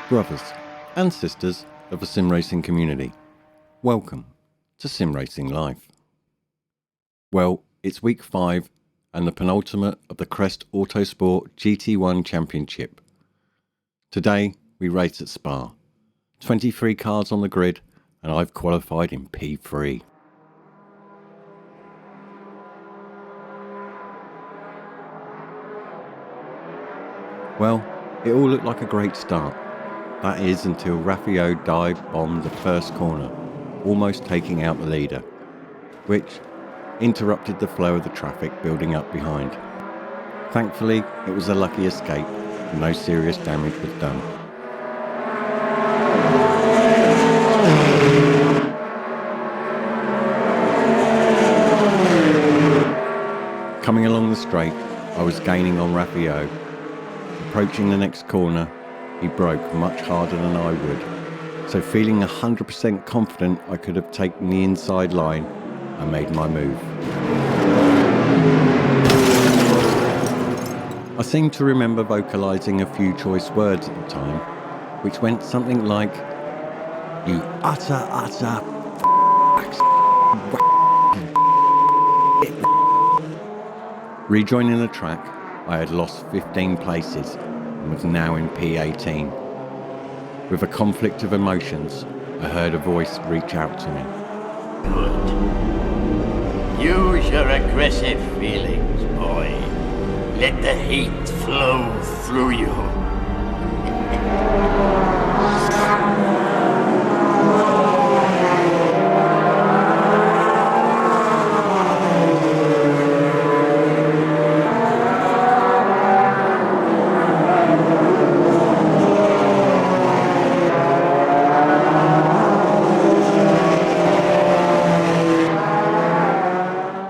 brothers and sisters of the sim racing community. Welcome to Sim Racing Live. Well, it's week 5 and the penultimate of the Crest Autosport GT1 Championship. Today we race at Spa. 23 cars on the grid and I've qualified in P3. Well, it all looked like a great start. That is until Raffio dive-bombed the first corner, almost taking out the leader, which interrupted the flow of the traffic building up behind. Thankfully, it was a lucky escape and no serious damage was done. Coming along the straight, I was gaining on Raffio. Approaching the next corner, he broke much harder than I would, so feeling 100% confident I could have taken the inside line, I made my move. I seem to remember vocalising a few choice words at the time, which went something like, "You utter Rejoining the track, I had lost 15 places and was now in P18. With a conflict of emotions, I heard a voice reach out to me. Good. Use your aggressive feelings, boy. Let the heat flow through you.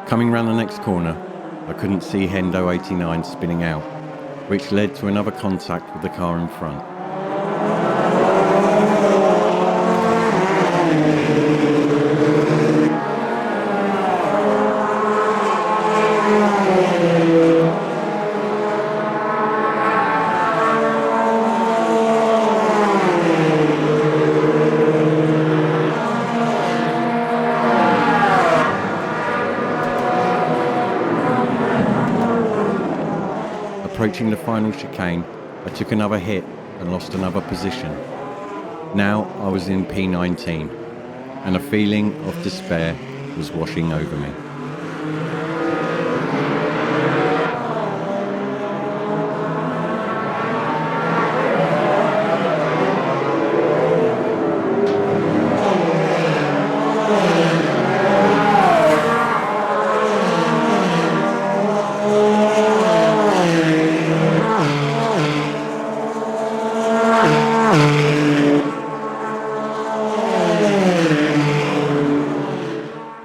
Coming round the next corner, I couldn't see Hendo 89 spinning out, which led to another contact with the car in front. Approaching the final chicane, I took another hit and lost another position. Now I was in P19, and a feeling of despair was washing over me.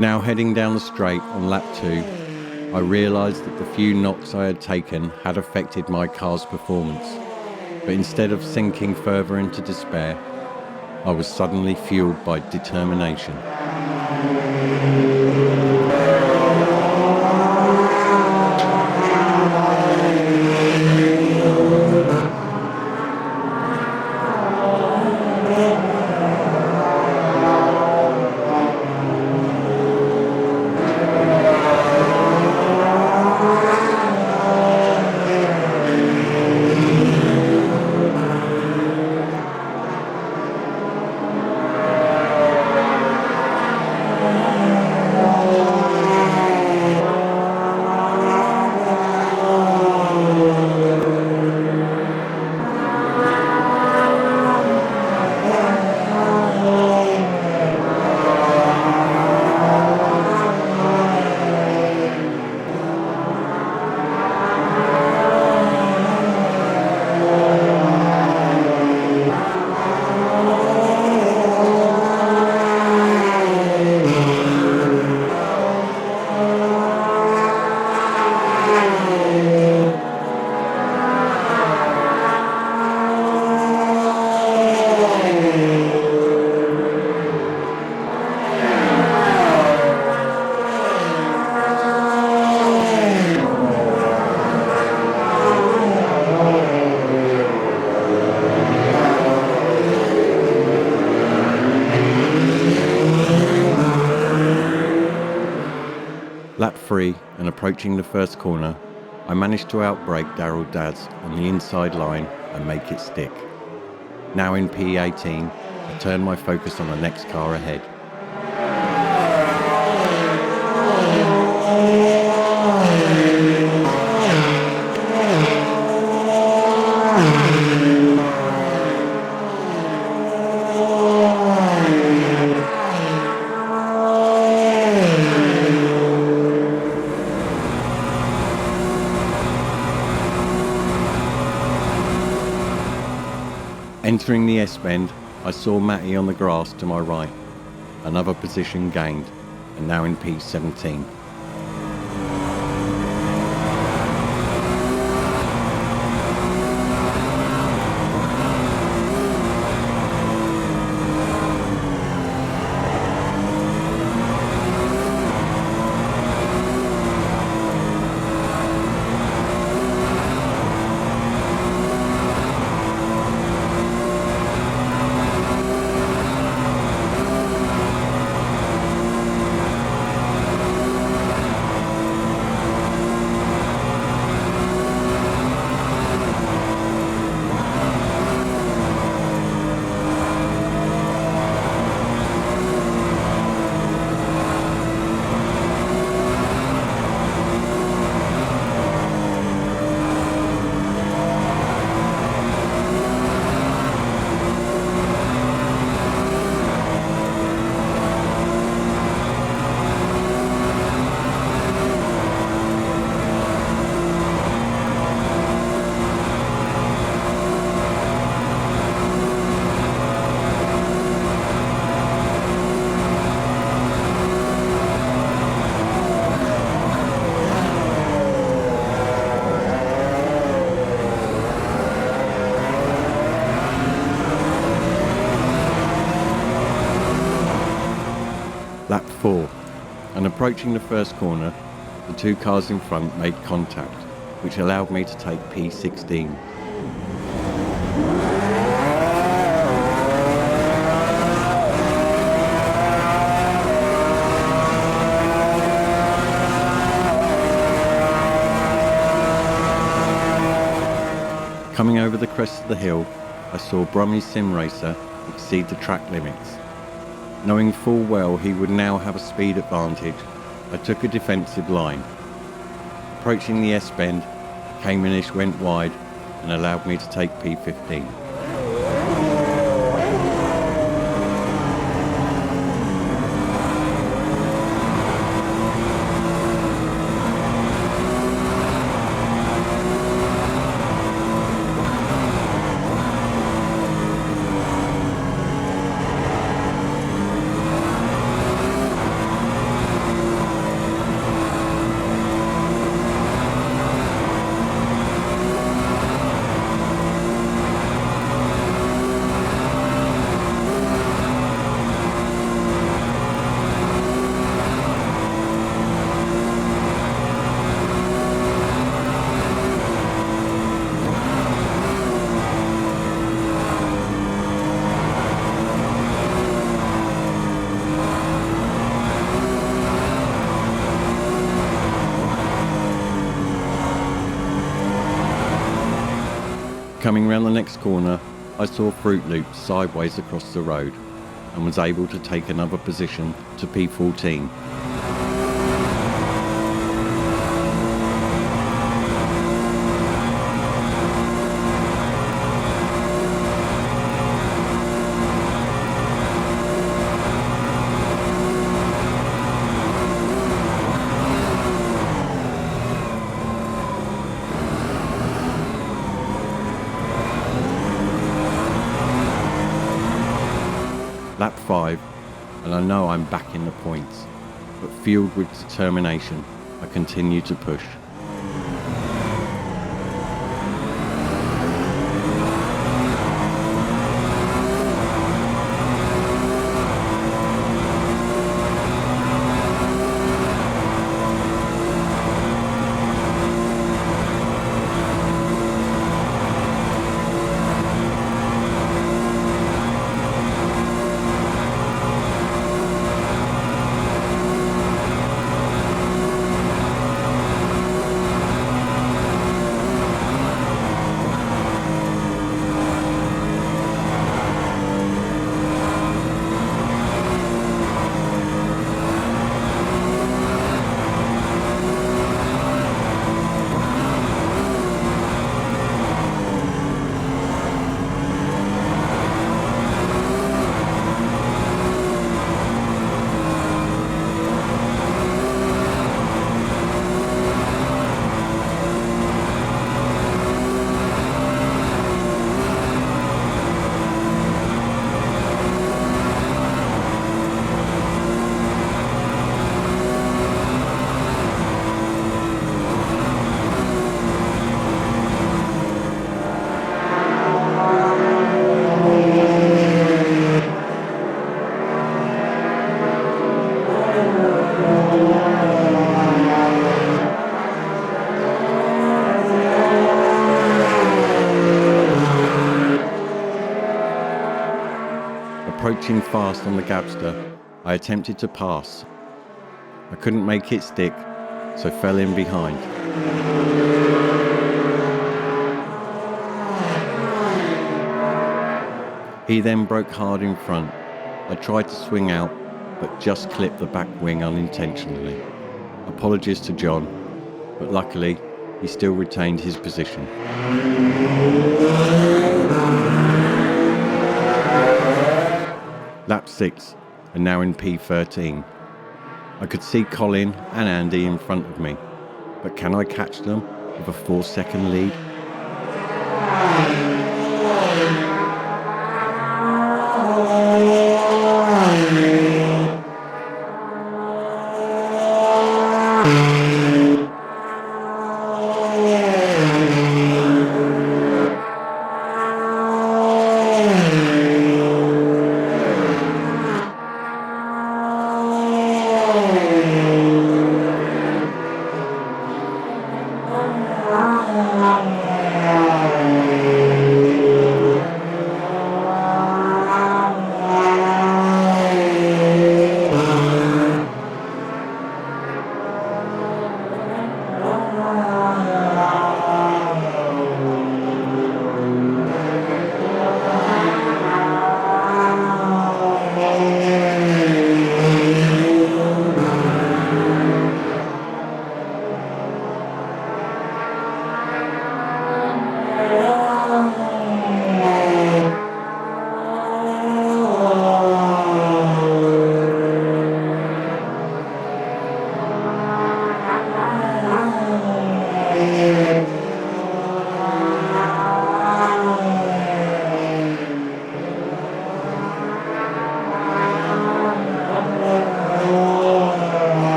Now heading down the straight on lap 2, I realised that the few knocks I had taken had affected my car's performance, but instead of sinking further into despair, I was suddenly fueled by determination. free and approaching the first corner, I managed to outbrake Daryl Daz on the inside line and make it stick. Now in P18, I turn my focus on the next car ahead. Entering the S-bend, I saw Matty on the grass to my right. Another position gained, and now in P17. Lap 4, and approaching the first corner, the two cars in front made contact, which allowed me to take P16. Coming over the crest of the hill, I saw Brummie's sim racer exceed the track limits. Knowing full well he would now have a speed advantage, I took a defensive line. Approaching the S-bend, Kamenish went wide and allowed me to take P15. Coming round the next corner, I saw Fruit Loop sideways across the road and was able to take another position to P14. Lap 5, and I know I'm back in the points, but fueled with determination, I continue to push. pitching fast on the gabster, I attempted to pass. I couldn't make it stick, so fell in behind. He then broke hard in front. I tried to swing out, but just clipped the back wing unintentionally. Apologies to John, but luckily he still retained his position. Lap 6, and now in P13. I could see Colin and Andy in front of me, but can I catch them with a 4-second lead?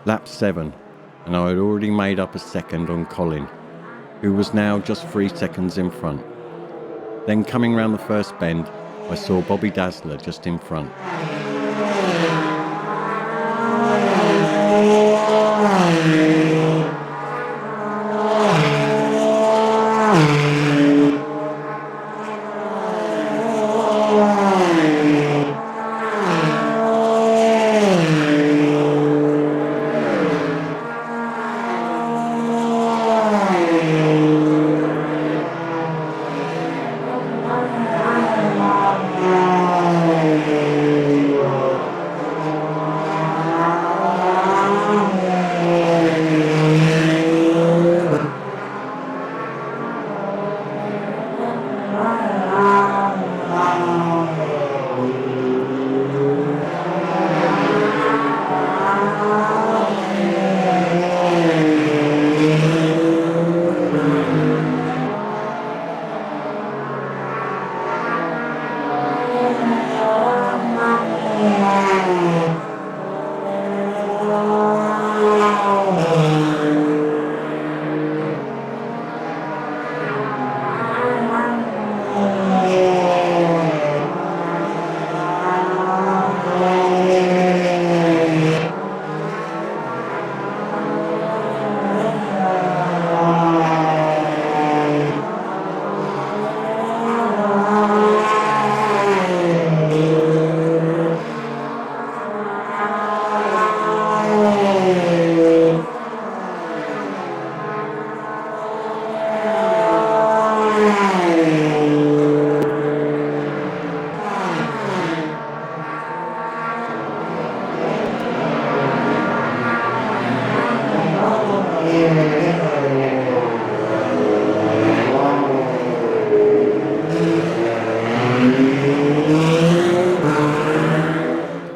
Lap 7, and I had already made up a second on Colin, who was now just 3 seconds in front. Then coming round the first bend, I saw Bobby Dazzler just in front.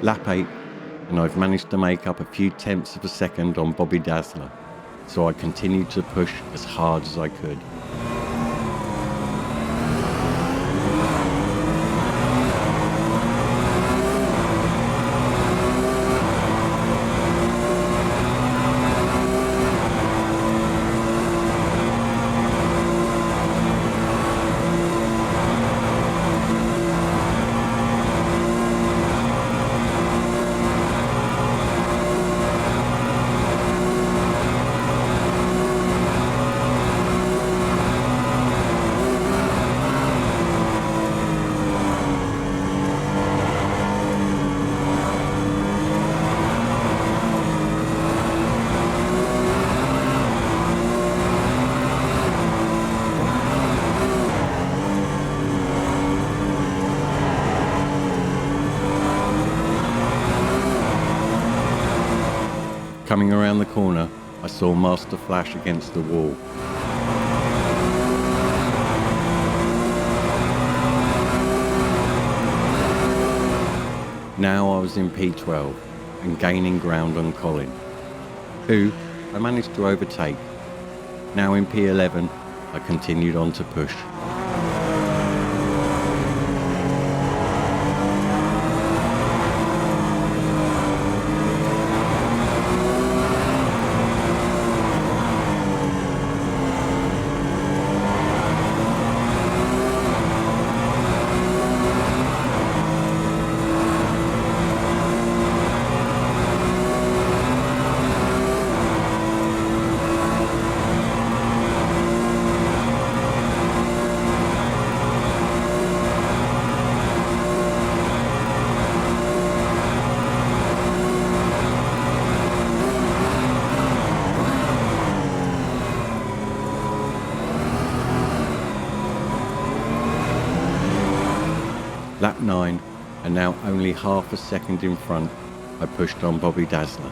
Lap 8, and I've managed to make up a few tenths of a second on Bobby Dazzler. so I continued to push as hard as I could. Coming around the corner, I saw Master flash against the wall. Now I was in P12 and gaining ground on Colin, who I managed to overtake. Now in P11, I continued on to push. Lap 9, and now only half a second in front, I pushed on Bobby Dazzler.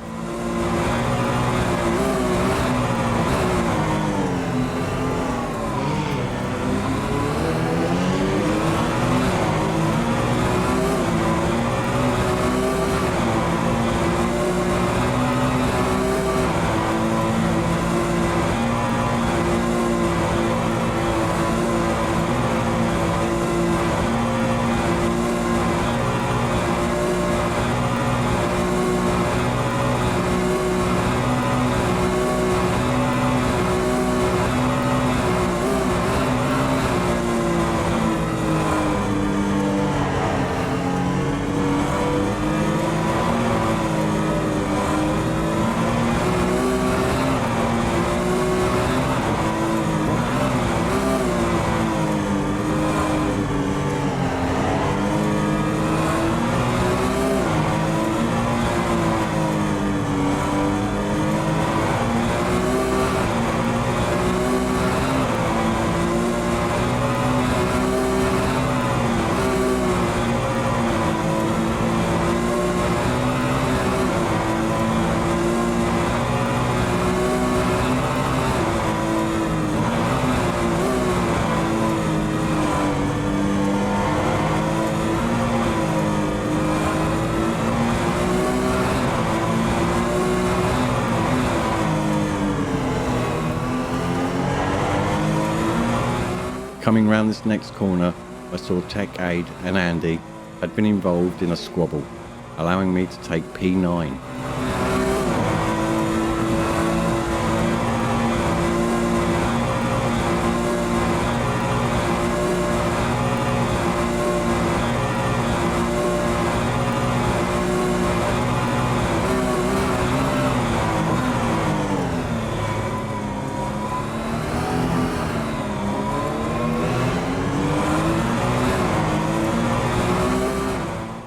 Coming round this next corner, I saw Tech Aid and Andy had been involved in a squabble, allowing me to take P9.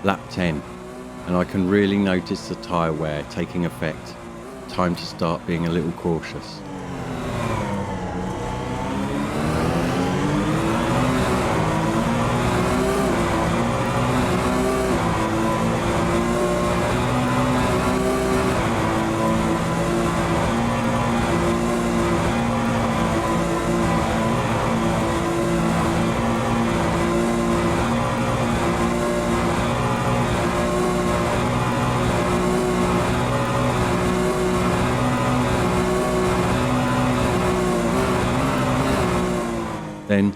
Lap 10, and I can really notice the tyre wear taking effect. Time to start being a little cautious. Then,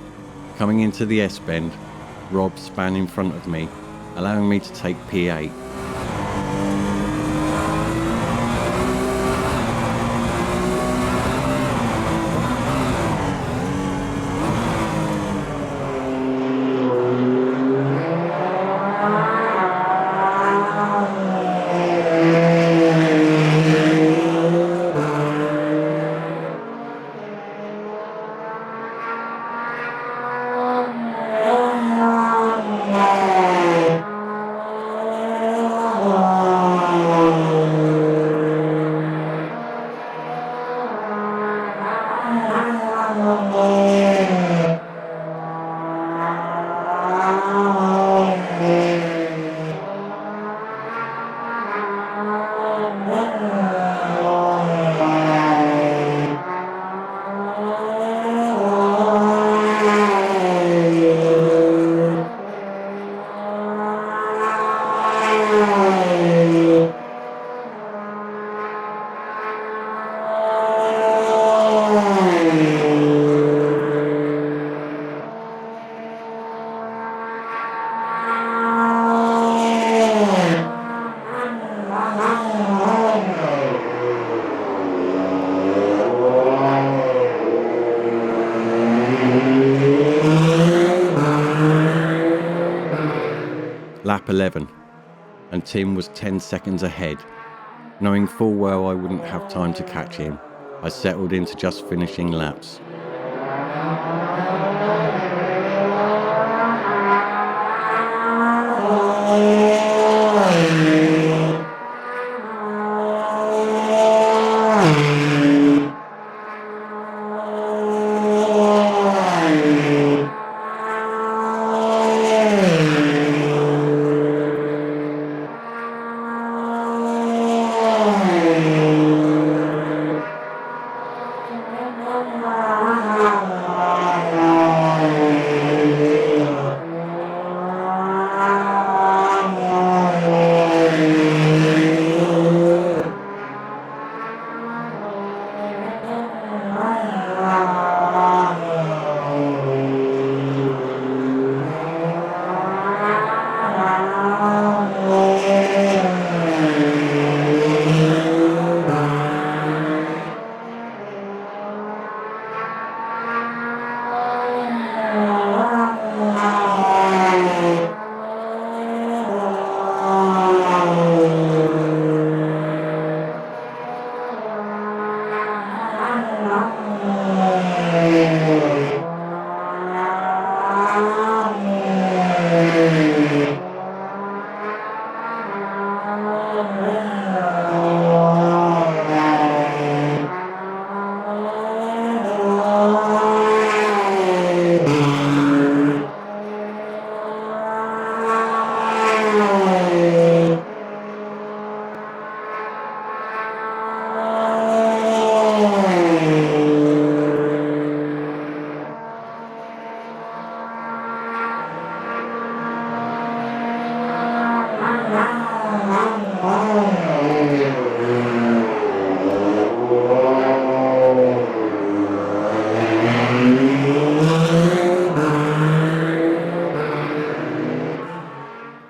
coming into the S-bend, Rob span in front of me, allowing me to take P8. Lap 11, and Tim was 10 seconds ahead. Knowing full well I wouldn't have time to catch him, I settled into just finishing laps.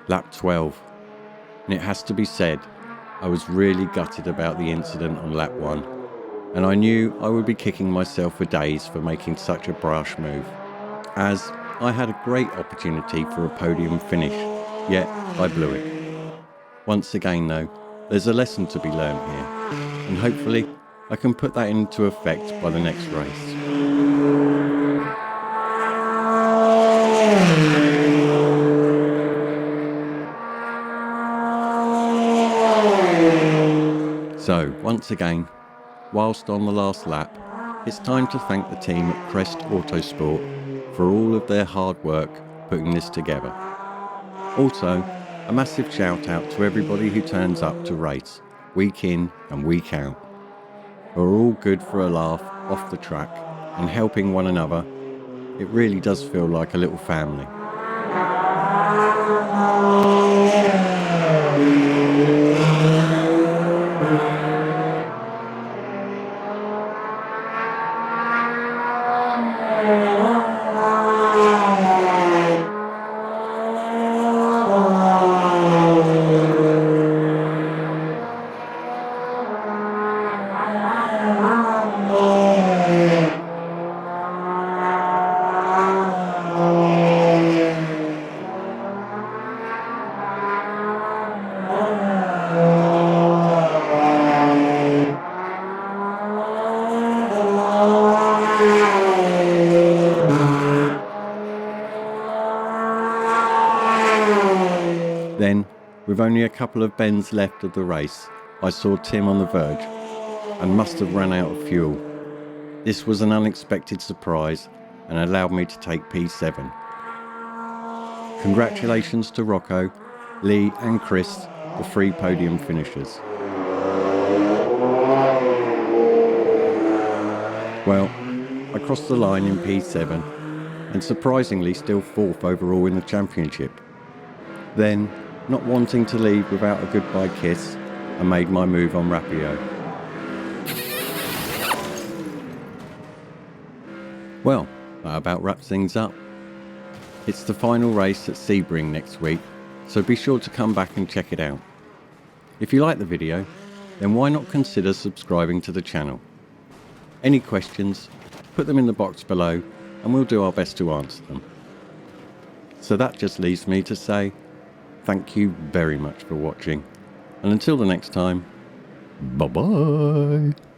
Lap 12, and it has to be said, I was really gutted about the incident on lap 1, and I knew I would be kicking myself for days for making such a brash move, as I had a great opportunity for a podium finish, yet I blew it. Once again though, there's a lesson to be learned here, and hopefully I can put that into effect by the next race. So, once again, whilst on the last lap, it's time to thank the team at Crest Autosport for all of their hard work putting this together. Also, a massive shout out to everybody who turns up to race, week in and week out. We're all good for a laugh off the track and helping one another. It really does feel like a little family. Then, with only a couple of bends left of the race, I saw Tim on the verge and must have run out of fuel. This was an unexpected surprise and allowed me to take P7. Congratulations to Rocco, Lee and Chris, the 3 podium finishers. Well, I crossed the line in P7 and surprisingly still 4th overall in the championship. Then, not wanting to leave without a goodbye kiss, I made my move on Rapio. Well, that about wraps things up. It's the final race at Sebring next week, so be sure to come back and check it out. If you like the video, then why not consider subscribing to the channel? Any questions, put them in the box below and we'll do our best to answer them. So that just leaves me to say thank you very much for watching, and until the next time, bye bye.